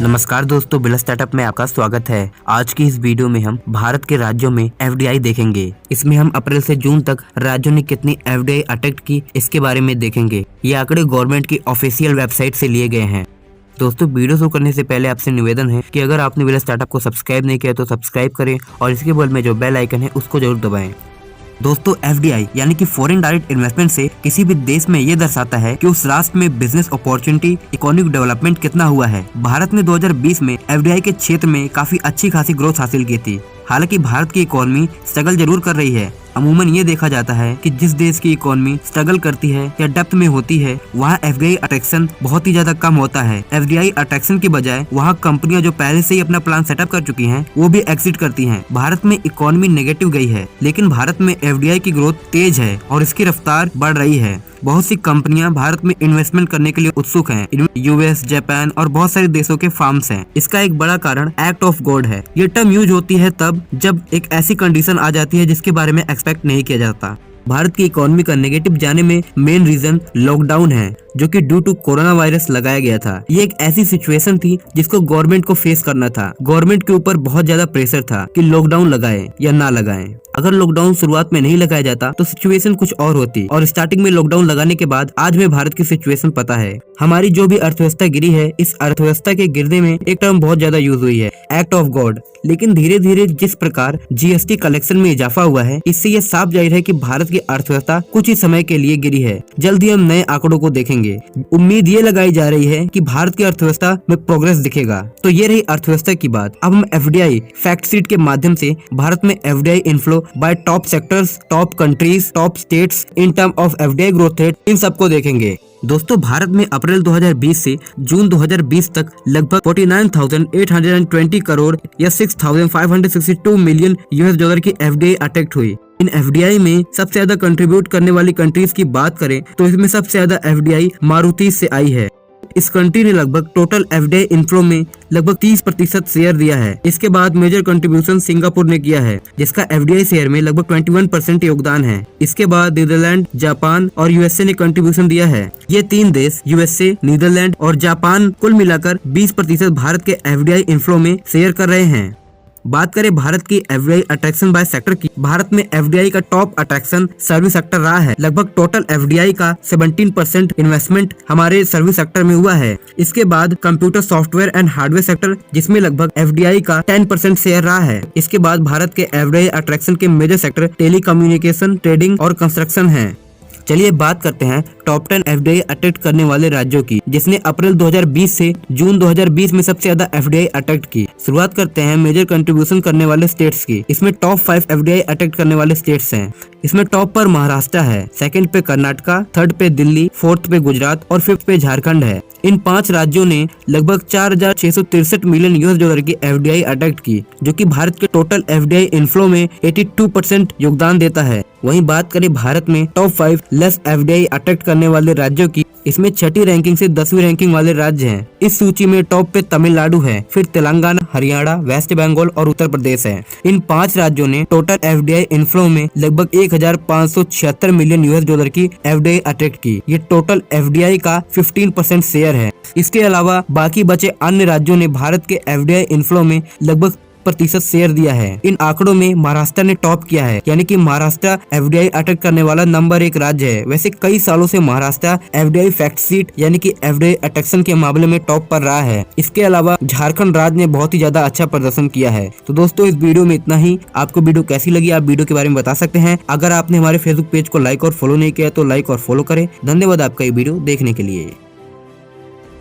नमस्कार दोस्तों, बिला स्टार्टअप में आपका स्वागत है। आज की इस वीडियो में हम भारत के राज्यों में एफडीआई देखेंगे। इसमें हम अप्रैल से जून तक राज्यों ने कितनी एफडीआई अटेक्ट की इसके बारे में देखेंगे। ये आंकड़े गवर्नमेंट की ऑफिशियल वेबसाइट से लिए गए हैं। दोस्तों, वीडियो शुरू करने से पहले आपसे निवेदन है कि अगर आपने बिला स्टार्टअप को सब्सक्राइब नहीं किया तो सब्सक्राइब करें और इसके बगल में जो बेल आइकन है उसको जरूर दबाएं। दोस्तों, एफडीआई यानी कि फॉरेन डायरेक्ट इन्वेस्टमेंट से किसी भी देश में ये दर्शाता है कि उस राष्ट्र में बिजनेस अपॉर्चुनिटी, इकोनॉमिक डेवलपमेंट कितना हुआ है। भारत ने 2020 में एफडीआई के क्षेत्र में काफी अच्छी खासी ग्रोथ हासिल की थी। हालांकि भारत की इकोनॉमी स्ट्रगल जरूर कर रही है। अमूमन ये देखा जाता है कि जिस देश की इकोनॉमी स्ट्रगल करती है या डेप्थ में होती है, वहाँ एफडीआई अट्रैक्शन बहुत ही ज्यादा कम होता है। एफडीआई अट्रैक्शन की बजाय वहाँ कंपनियां जो पहले से ही अपना प्लान सेटअप कर चुकी हैं, वो भी एग्जिट करती हैं। भारत में इकोनॉमी नेगेटिव गई है, लेकिन भारत में एफडीआई की ग्रोथ तेज है और इसकी रफ्तार बढ़ रही है। बहुत सी कंपनियां भारत में इन्वेस्टमेंट करने के लिए उत्सुक हैं। यूएस, जापान और बहुत सारे देशों के फार्म्स हैं। इसका एक बड़ा कारण एक्ट ऑफ गॉड है। ये टर्म यूज होती है तब जब एक ऐसी कंडीशन आ जाती है जिसके बारे में एक्सपेक्ट नहीं किया जाता। भारत की इकोनॉमी का नेगेटिव जाने में मेन रीजन लॉकडाउन है, जो कि ड्यू टू कोरोना वायरस लगाया गया था। ये एक ऐसी सिचुएशन थी जिसको गवर्नमेंट को फेस करना था। गवर्नमेंट के ऊपर बहुत ज्यादा प्रेशर था कि लॉकडाउन लगाए या ना लगाए। अगर लॉकडाउन शुरुआत में नहीं लगाया जाता तो सिचुएशन कुछ और होती, और स्टार्टिंग में लॉकडाउन लगाने के बाद आज में भारत की सिचुएशन पता है। हमारी जो भी अर्थव्यवस्था गिरी है, इस अर्थव्यवस्था के गिरने में एक टर्म बहुत ज्यादा यूज हुई है, एक्ट ऑफ गॉड। लेकिन धीरे धीरे जिस प्रकार जीएसटी कलेक्शन में इजाफा हुआ है, इससे ये साफ जाहिर है कि भारत की अर्थव्यवस्था कुछ ही समय के लिए गिरी है। जल्द ही हम नए आंकड़ों को देखेंगे। उम्मीद ये लगाई जा रही है कि भारत की अर्थव्यवस्था में प्रोग्रेस दिखेगा। तो ये रही अर्थव्यवस्था की बात। अब हम एफडीआई फैक्ट शीट के माध्यम से भारत में FDI inflow by top sectors, top countries, top states in term of FDI growth rate, इन सबको देखेंगे। दोस्तों, भारत में अप्रैल 2020 से जून 2020 तक लगभग 49,820 करोड़ या 6,562 मिलियन यूएस डॉलर की एफडीआई अटेक्ट हुई। इन एफडीआई में सबसे ज्यादा कंट्रीब्यूट करने वाली कंट्रीज की बात करें तो इसमें सबसे ज्यादा एफडीआई मारुति से आई है। इस कंट्री ने लगभग टोटल एफडीआई इनफ्लो में लगभग 30% शेयर दिया है। इसके बाद मेजर कंट्रीब्यूशन सिंगापुर ने किया है, जिसका एफडीआई शेयर में लगभग 21% योगदान है। इसके बाद नीदरलैंड, जापान और यूएसए ने कंट्रीब्यूशन दिया है। ये तीन देश यूएसए, नीदरलैंड और जापान कुल मिलाकर 20% भारत के एफडीआई इनफ्लो में शेयर कर रहे हैं। बात करें भारत की एफडीआई अट्रैक्शन बाय सेक्टर की, भारत में एफडीआई का टॉप अट्रैक्शन सर्विस सेक्टर रहा है। लगभग टोटल एफडीआई का 17% इन्वेस्टमेंट हमारे सर्विस सेक्टर में हुआ है। इसके बाद computer software and hardware sector, जिसमें लगभग एफडीआई का 10% शेयर रहा है। इसके बाद भारत के एफडीआई अट्रैक्शन के मेजर सेक्टर टेलीकम्युनिकेशन, ट्रेडिंग और कंस्ट्रक्शन है। चलिए बात करते हैं टॉप 10 एफडीआई अटेक्ट करने वाले राज्यों की, जिसने अप्रैल 2020 से जून 2020 में सबसे ज्यादा एफडीआई अटेक्ट की। शुरुआत करते हैं मेजर कंट्रीब्यूशन करने वाले स्टेट्स की। इसमें टॉप 5 एफडीआई अटेक्ट करने वाले स्टेट्स हैं। इसमें टॉप पर महाराष्ट्र है, सेकंड पे कर्नाटका, थर्ड पे दिल्ली, फोर्थ पे गुजरात और फिफ्थ पे झारखंड है। इन 5 राज्यों ने लगभग 4,663 मिलियन यूएस डॉलर की एफडीआई अटेक्ट की, जो कि भारत के टोटल एफडीआई इनफ्लो में 82% योगदान देता है। वहीं बात करें भारत में टॉप 5 लेस एफडीआई अटेक्ट करने वाले राज्यों की, इसमें 6ठी रैंकिंग से 10वीं रैंकिंग वाले राज्य हैं। इस सूची में टॉप पे तमिलनाडु है, फिर तेलंगाना, हरियाणा, वेस्ट बंगाल और उत्तर प्रदेश है। इन 5 राज्यों ने टोटल एफडीआई इनफ्लो में लगभग 1,576 मिलियन यूएस डॉलर की एफडीआई अटेक्ट की। ये टोटल एफडीआई का 15% शेयर है। इसके अलावा बाकी बचे अन्य राज्यों ने भारत के एफडीआई इनफ्लो में लगभग % शेयर दिया है। इन आंकड़ों में महाराष्ट्र ने टॉप किया है, यानी कि महाराष्ट्र एफडीआई अटेक्ट करने वाला नंबर 1 राज्य है। वैसे कई सालों से महाराष्ट्र एफडीआई फैक्ट शीट यानी कि एफडीआई अट्रैक्शन के मामले में टॉप पर रहा है। इसके अलावा झारखंड राज्य ने बहुत ही ज्यादा अच्छा प्रदर्शन किया है। तो दोस्तों, इस वीडियो में इतना ही। आपको वीडियो कैसी लगी आप वीडियो के बारे में बता सकते हैं। अगर आपने हमारे फेसबुक पेज को लाइक और फॉलो नहीं किया तो लाइक और फॉलो करें। धन्यवाद आपका ये वीडियो देखने के लिए।